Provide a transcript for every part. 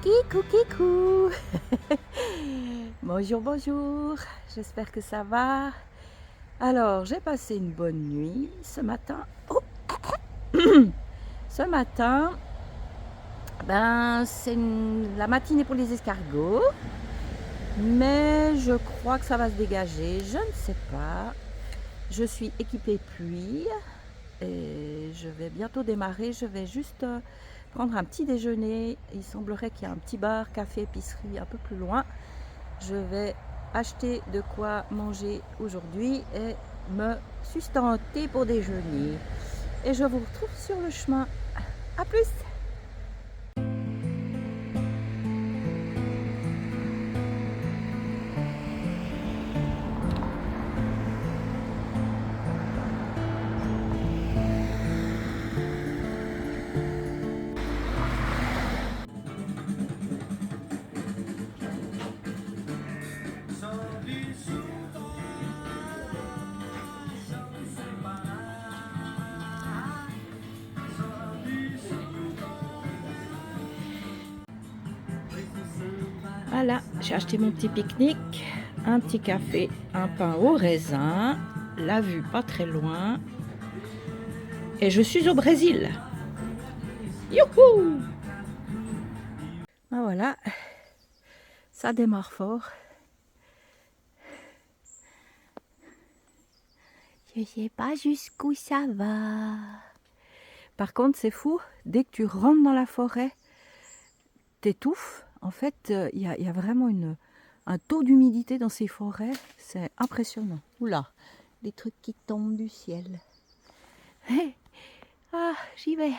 Kikou, kikou. Bonjour, bonjour. J'espère que ça va. Alors, j'ai passé une bonne nuit ce matin. Oh. Ce matin, c'est la matinée pour les escargots. Mais je crois que ça va se dégager. Je ne sais pas. Je suis équipée pluie. Et je vais bientôt démarrer. Je vais juste prendre un petit déjeuner. Il semblerait qu'il y a un petit bar, café, épicerie un peu plus loin. Je vais acheter de quoi manger aujourd'hui et me sustenter pour déjeuner. Et je vous retrouve sur le chemin. A plus! Voilà, j'ai acheté mon petit pique-nique, un petit café, un pain au raisin, la vue pas très loin. Et je suis au Brésil. Youhou! Ah voilà, ça démarre fort. Je sais pas jusqu'où ça va. Par contre, c'est fou, dès que tu rentres dans la forêt, t'étouffes. En fait, il y a vraiment un taux d'humidité dans ces forêts, c'est impressionnant. Oula, des trucs qui tombent du ciel. Hey, ah, j'y vais.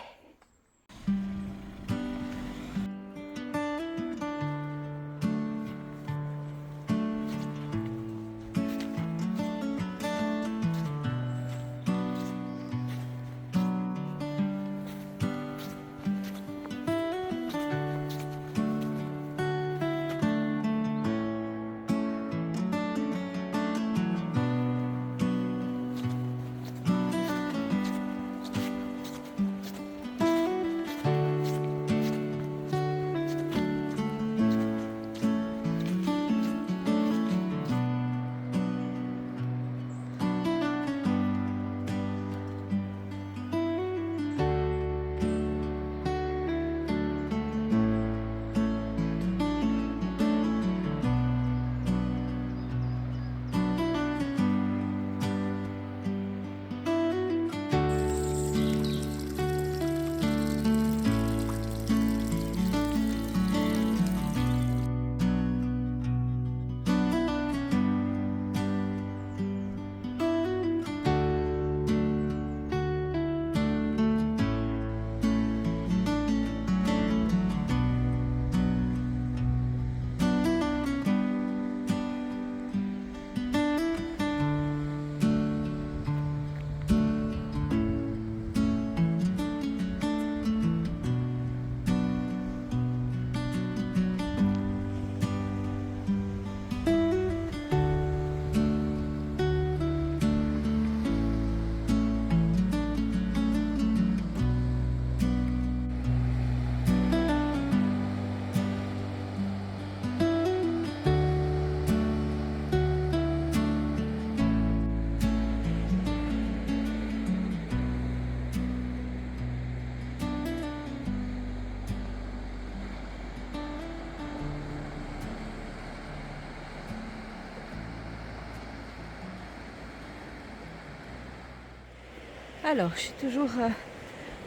Alors, je suis toujours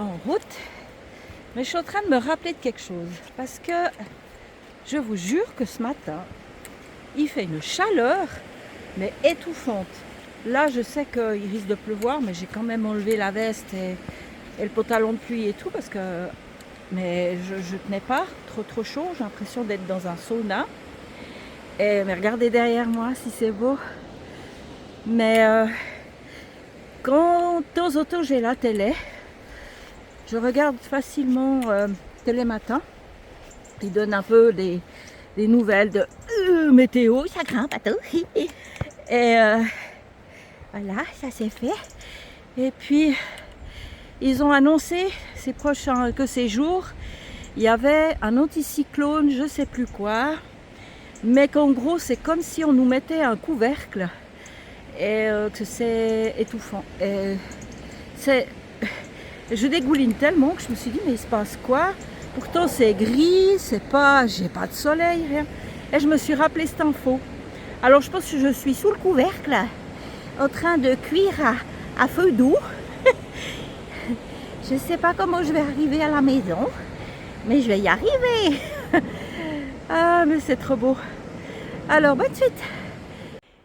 en route, mais je suis en train de me rappeler de quelque chose. Parce que je vous jure que ce matin, il fait une chaleur, mais étouffante. Là, je sais qu'il risque de pleuvoir, mais j'ai quand même enlevé la veste et le pantalon de pluie et tout, parce que mais je tenais pas, trop chaud. J'ai l'impression d'être dans un sauna. Mais regardez derrière moi si c'est beau. Mais quand de temps en temps j'ai la télé, je regarde facilement Télématin. Il donne un peu des nouvelles de météo, ça grimpe à tout. Et voilà, ça c'est fait. Et puis, ils ont annoncé ces jours il y avait un anticyclone, je sais plus quoi, mais qu'en gros c'est comme si on nous mettait un couvercle et que c'est étouffant. Et je dégouline tellement que je me suis dit mais il se passe quoi? Pourtant c'est gris, j'ai pas de soleil, rien. Et je me suis rappelé cette info. Alors je pense que je suis sous le couvercle, en train de cuire à feu doux. Je ne sais pas comment je vais arriver à la maison, mais je vais y arriver. Ah, mais c'est trop beau. Alors, bonne suite.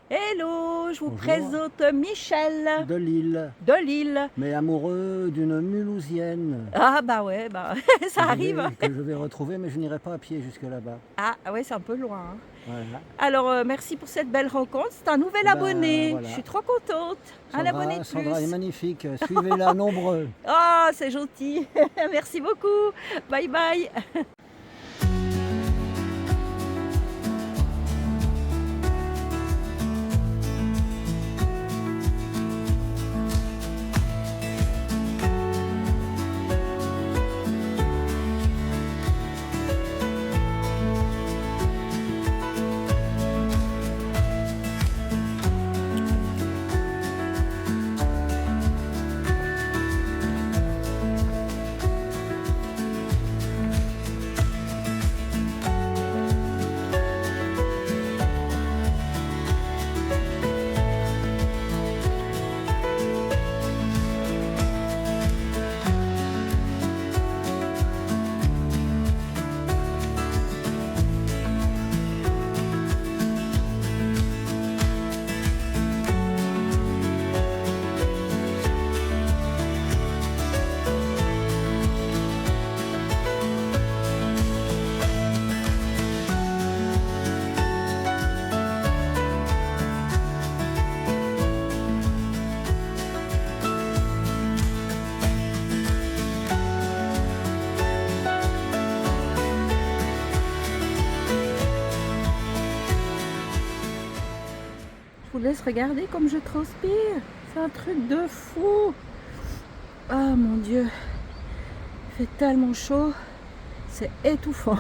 Hello, je vous présente Michel De Lille, de Lille. mais amoureux d'une Mulhousienne. Ah bah ouais, bah, ça arrive. Que je vais retrouver, mais je n'irai pas à pied jusque là-bas. Ah ouais, c'est un peu loin. Hein. Voilà. Alors, merci pour cette belle rencontre. C'est un nouvel abonné. Voilà. Je suis trop contente. Un abonné de Sandra plus. est magnifique. Suivez-la nombreux. Ah, c'est gentil. Merci beaucoup. Bye bye. Je vous laisse regarder comme je transpire. C'est un truc de fou. Ah mon Dieu. Il fait tellement chaud. C'est étouffant.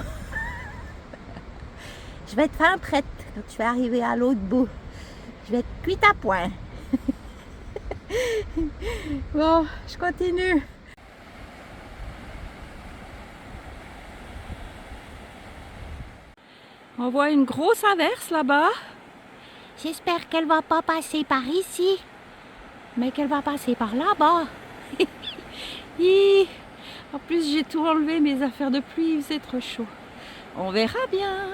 Je vais être fin prête quand tu vas arriver à l'autre bout. Je vais être cuite à point. Bon, je continue. On voit une grosse averse là-bas. J'espère qu'elle va pas passer par ici, mais qu'elle va passer par là-bas. En plus, j'ai tout enlevé, mes affaires de pluie, c'est trop chaud. On verra bien.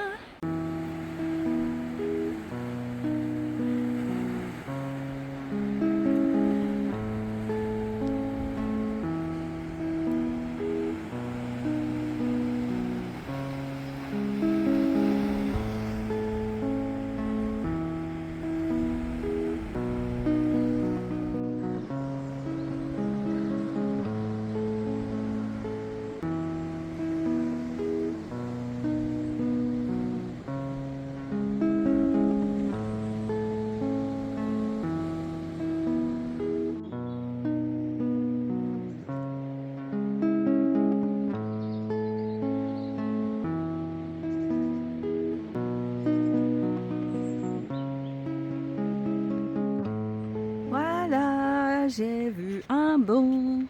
J'ai vu un bon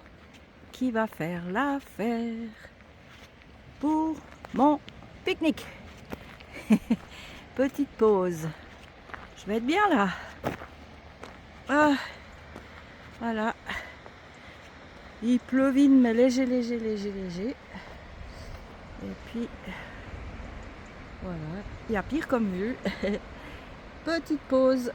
qui va faire l'affaire pour mon pique-nique. Petite pause. Je vais être bien là. Ah, voilà. Il pleuvine mais léger. Et puis voilà. Il y a pire comme vue. Petite pause.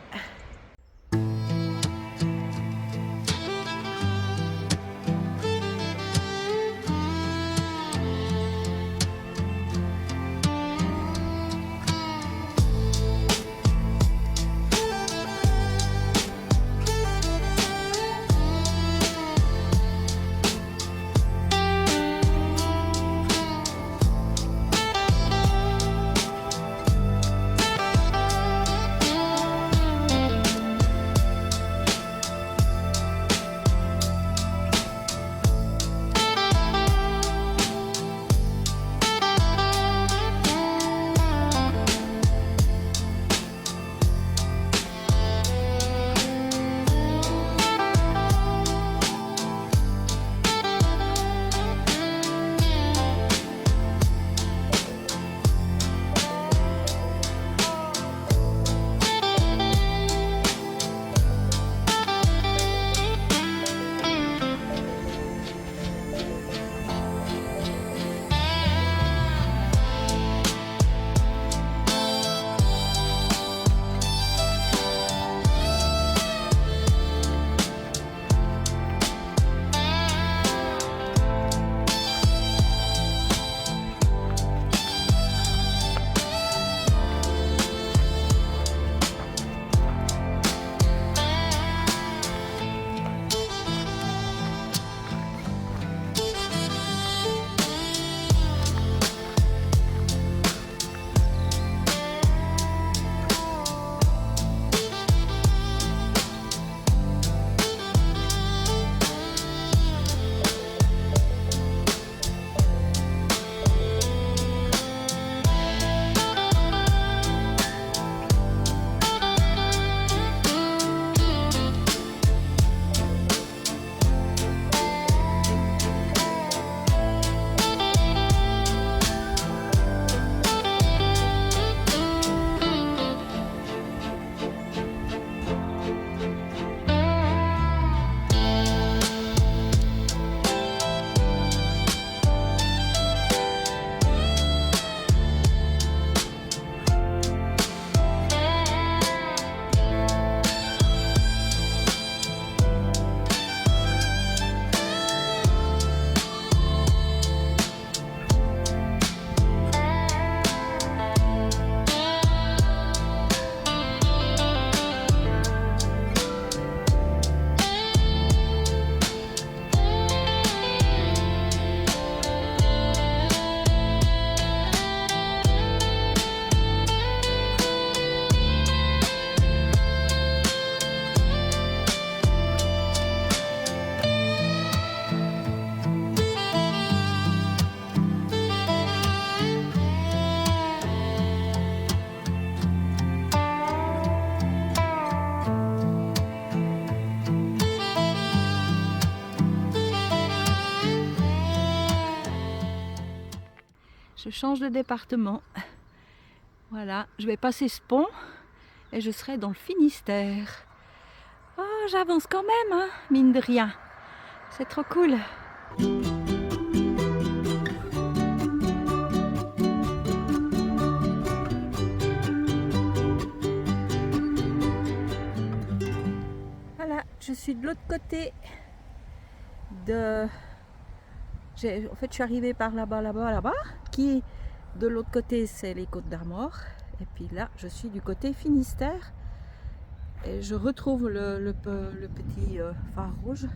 change de département. Voilà, je vais passer ce pont et je serai dans le Finistère. Oh, j'avance quand même, hein, mine de rien. C'est trop cool. Voilà, je suis de l'autre côté de... En fait, je suis arrivée par là-bas, qui de l'autre côté, c'est les Côtes d'Armor. Et puis là, je suis du côté Finistère. Et je retrouve le petit phare rouge.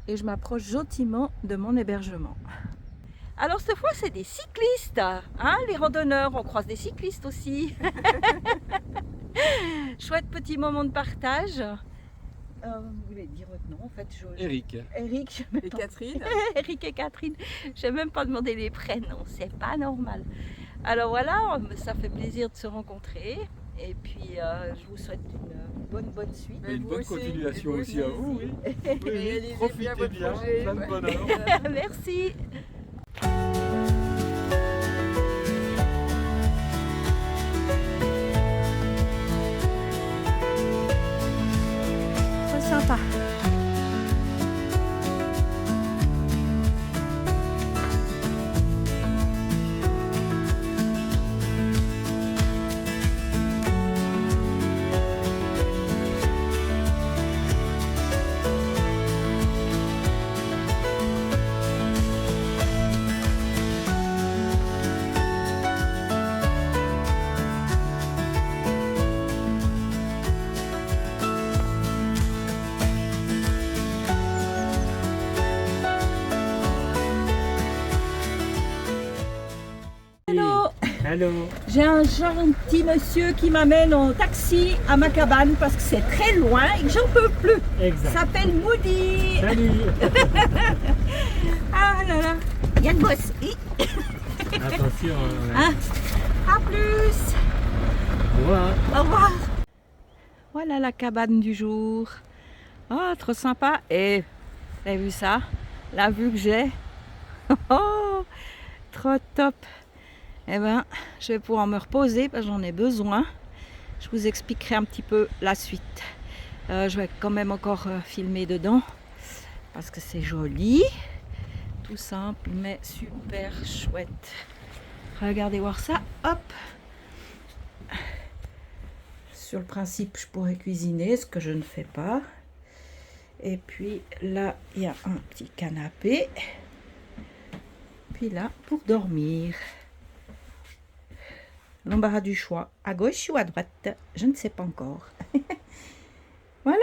Et je m'approche gentiment de mon hébergement. Alors cette fois, c'est des cyclistes. Hein, les randonneurs, on croise des cyclistes aussi. Chouette petit moment de partage. Vous voulez dire votre nom en fait? Eric. Eric Et Catherine. Eric et Catherine. Je n'ai même pas demandé les prénoms, c'est pas normal. Alors voilà, ça fait plaisir de se rencontrer. Et puis je vous souhaite une bonne suite. Et une vous bonne aussi. continuation Et vous aussi à vous. Oui. Oui, Réalisez profitez bien votre bien, projet, plein de ouais. bonheur. Merci. Très sympa. Allô. J'ai un gentil monsieur qui m'amène en taxi à ma cabane parce que c'est très loin et que j'en peux plus. Il Exact. s'appelle Moody. Salut. Ah là là. Yann Boss. Attention. Hein? À plus. Au revoir. Au revoir. Voilà la cabane du jour. Oh, trop sympa. Et vous avez vu ça? La vue que j'ai. Oh, trop top. Eh ben, je vais pouvoir me reposer parce que j'en ai besoin. Je vous expliquerai un petit peu la suite. Je vais quand même encore filmer dedans parce que c'est joli. Tout simple mais super chouette. Regardez voir ça. Hop. Sur le principe, je pourrais cuisiner, ce que je ne fais pas. Et puis là, il y a un petit canapé. Puis là, pour dormir. L'embarras du choix, à gauche ou à droite, je ne sais pas encore. Voilà,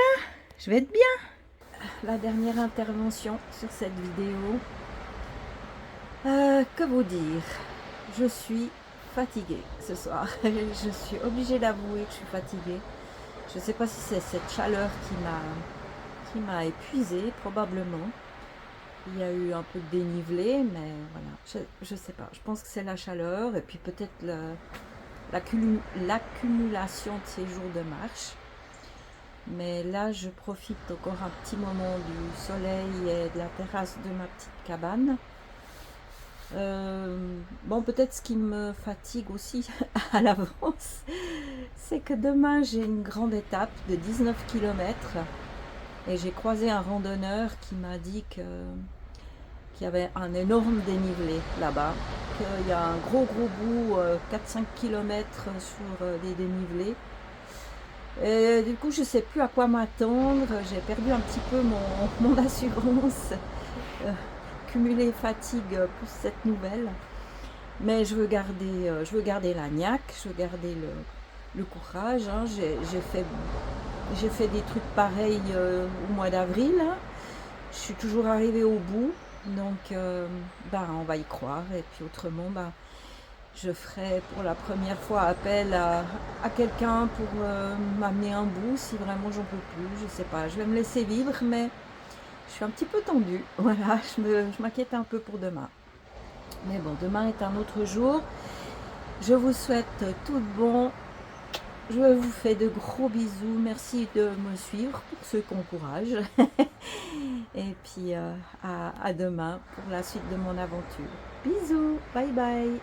je vais être bien. La dernière intervention sur cette vidéo. Que vous dire? Je suis fatiguée ce soir. Je suis obligée d'avouer que je suis fatiguée. Je ne sais pas si c'est cette chaleur qui m'a épuisée, probablement. Il y a eu un peu de dénivelé, mais voilà, je sais pas. Je pense que c'est la chaleur et puis peut-être l'accumulation de ces jours de marche. Mais là, je profite encore un petit moment du soleil et de la terrasse de ma petite cabane. Bon, peut-être ce qui me fatigue aussi à l'avance, c'est que demain j'ai une grande étape de 19 km et j'ai croisé un randonneur qui m'a dit qu'il y avait un énorme dénivelé là-bas, qu'il y a un gros bout, 4-5 km sur des dénivelés. Et du coup, je ne sais plus à quoi m'attendre, j'ai perdu un petit peu mon assurance. Cumuler fatigue plus cette nouvelle, mais je veux garder la niaque, je veux garder le courage, hein. J'ai fait des trucs pareils au mois d'avril, hein. Je suis toujours arrivée au bout, donc on va y croire, et puis autrement je ferai pour la première fois appel à quelqu'un pour m'amener un bout si vraiment j'en peux plus, je sais pas, je vais me laisser vivre, mais je suis un petit peu tendue, voilà, je m'inquiète un peu pour demain. Mais bon, demain est un autre jour. Je vous souhaite tout de bon Je vous fais de gros bisous. Merci de me suivre pour ceux qui ont courage. Et puis à demain pour la suite de mon aventure. Bisous, bye bye.